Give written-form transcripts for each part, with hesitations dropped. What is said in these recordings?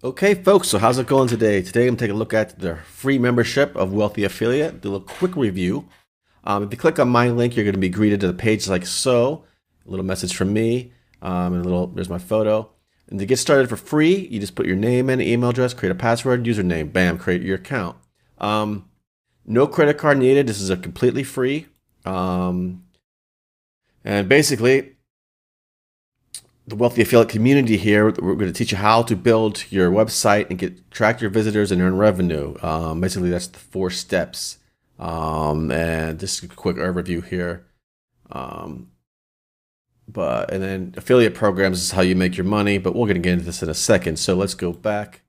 Okay, folks, so how's it going today? Today I'm taking a look at the free membership of Wealthy Affiliate, do a quick review. If you click on my link, you're going to be greeted to the page like so. A little message from me, and there's my photo. And to get started for free, you just put your name in, email address, create a password, username, bam, create your account. No credit card needed. This is a completely free. And basically, the Wealthy Affiliate community here, we're going to teach you how to build your website and track your visitors and earn revenue. Basically, that's the 4 steps. And just a quick overview here. And then affiliate programs is how you make your money, but we're going to get into this in a second. So let's go back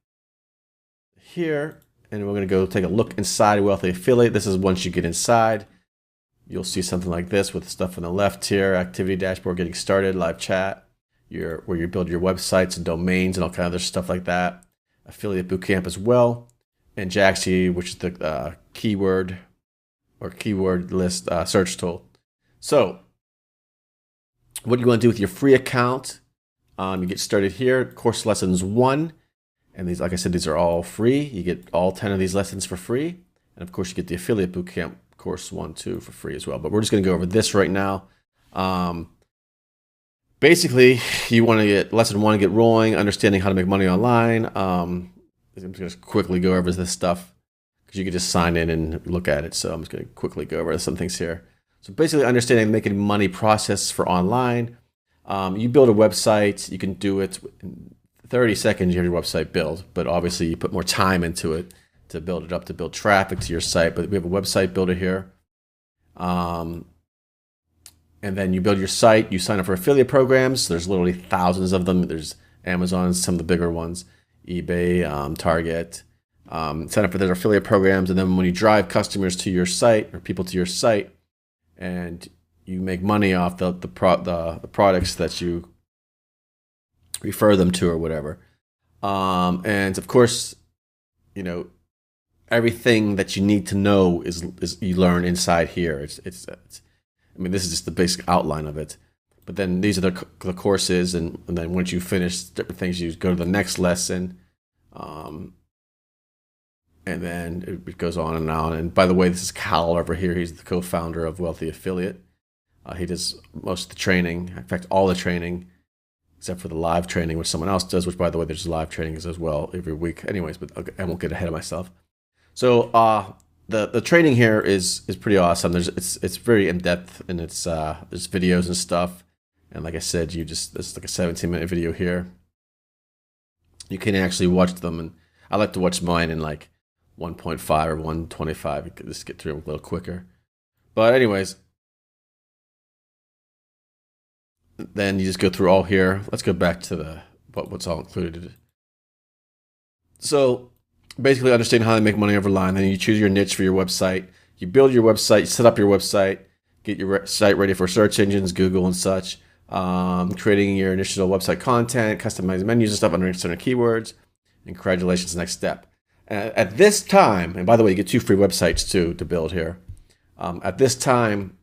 here, and we're going to go take a look inside Wealthy Affiliate. This is once you get inside, you'll see something like this with stuff on the left here: activity dashboard, getting started, live chat, where you build your websites and domains and all kind of other stuff like that. Affiliate Bootcamp as well, and Jaxi, which is the keyword list search tool. So what you want to do with your free account, you get started here, course lessons 1, and these, like I said, these are all free. You get all 10 of these lessons for free, and of course you get the Affiliate Bootcamp course 1, 2 for free as well. But we're just going to go over this right now. Basically, you want to get lesson 1, get rolling, understanding how to make money online. I'm just going to quickly go over this stuff because you can just sign in and look at it. So I'm just going to quickly go over some things here. So basically, understanding the making money process for online. You build a website, you can do it in 30 seconds. You have your website built, but obviously you put more time into it to build it up, to build traffic to your site. But we have a website builder here. And then you build your site, you sign up for affiliate programs. There's literally thousands of them. There's Amazon, some of the bigger ones, eBay, Target. Sign up for their affiliate programs, and then when you drive customers to your site or people to your site, and you make money off the products that you refer them to or whatever. And of course, everything that you need to know is you learn inside here. It's I mean, this is just the basic outline of it. But then these are the courses, and then once you finish different things, you go to the next lesson. And then it goes on and on. And by the way, this is Cal over here. He's the co-founder of Wealthy Affiliate. He does most of the training, in fact, all the training, except for the live training, which someone else does, which, by the way, there's live trainings as well every week. Anyways, but I won't get ahead of myself. So the training here is pretty awesome. It's very in-depth, and there's videos and stuff. And like I said, there's like a 17-minute video here. You can actually watch them, and I like to watch mine in like 1.5 or 125. You can just get through them a little quicker. But anyways, then you just go through all here. Let's go back to what's all included. So basically, understanding how to make money online. Then you choose your niche for your website. You build your website, you set up your website, get your site ready for search engines, Google and such. Creating your initial website content, customizing menus and stuff under certain keywords. And congratulations, next step. At this time, and by the way, you get 2 free websites too to build here. At this time,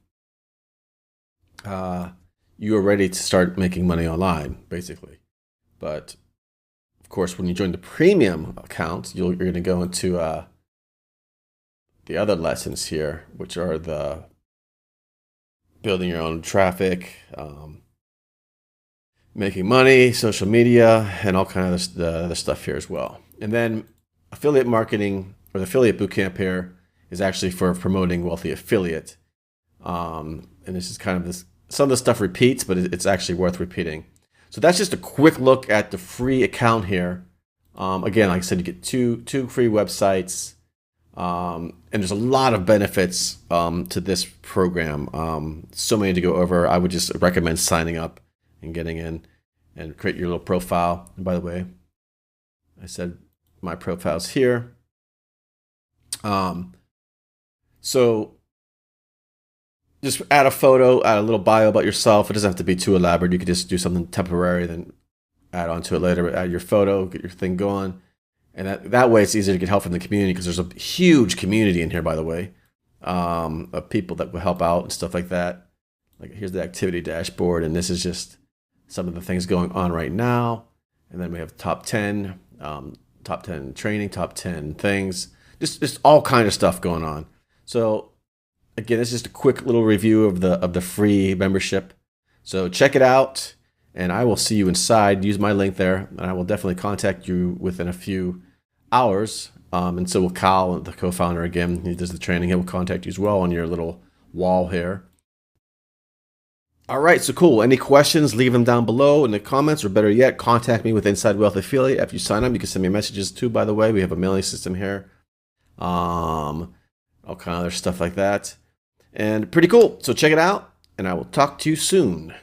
you are ready to start making money online, basically. But of course, when you join the premium account, you're going to go into the other lessons here, which are the building your own traffic, making money, social media, and all kinds of the other stuff here as well. And then affiliate marketing, or the affiliate bootcamp here, is actually for promoting Wealthy Affiliate. And this is kind of this. Some of the stuff repeats, but it's actually worth repeating. So that's just a quick look at the free account here. Again, like I said, you get two free websites, and there's a lot of benefits to this program. So many to go over. I would just recommend signing up and getting in and create your little profile. And by the way, I said my profile's here. So just add a photo, add a little bio about yourself. It doesn't have to be too elaborate. You could just do something temporary, then add on to it later. Add your photo, get your thing going. And that way it's easier to get help from the community, because there's a huge community in here, by the way, of people that will help out and stuff like that. Like, here's the activity dashboard, and this is just some of the things going on right now. And then we have top 10 top 10 training, top 10 things, just all kind of stuff going on. So again, it's just a quick little review of the free membership. So check it out, and I will see you inside. Use my link there, and I will definitely contact you within a few hours. And so will Kyle, the co-founder, again, he does the training. He will contact you as well on your little wall here. All right, so cool. Any questions, leave them down below in the comments, or better yet, contact me with Inside Wealth Affiliate. After you sign up, you can send me messages too, by the way. We have a mailing system here. All kind of other stuff like that. And pretty cool. So check it out, and I will talk to you soon.